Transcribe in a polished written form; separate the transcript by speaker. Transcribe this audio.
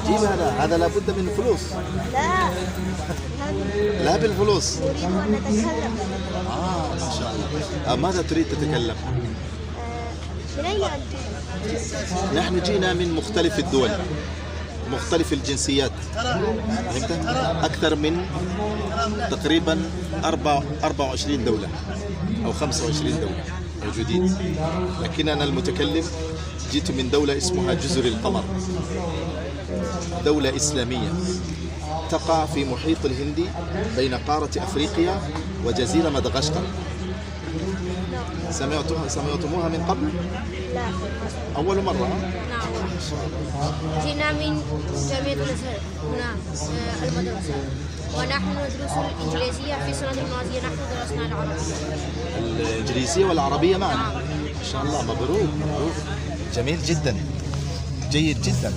Speaker 1: عجيب هذا لابد من فلوس.
Speaker 2: لا.
Speaker 1: لا بالفلوس.
Speaker 2: نريد أن نتكلم.
Speaker 1: ما شاء الله. ماذا تريد تتكلم؟
Speaker 2: من أين أنت؟
Speaker 1: نحن جينا من مختلف الدول، مختلف الجنسيات، فهمت؟ أكثر من تقريبا 24 دولة أو 25 دولة موجودين، لكن أنا المتكلم جئت من دولة اسمها جزر القمر، دولة إسلامية تقع في محيط الهندي بين قارة أفريقيا وجزيرة مدغشقر. سمعتموها من قبل؟
Speaker 2: لا.
Speaker 1: أول مرة؟
Speaker 2: نعم. جئنا من جامعة الأزهر هنا المدرسة، ونحن ندرس الإنجليزية. في السنة الماضية نحن درسنا العربية.
Speaker 1: الإنجليزية والعربية معا. ما شاء الله، مبروك مبروك، جميل جدا، جيد جدا.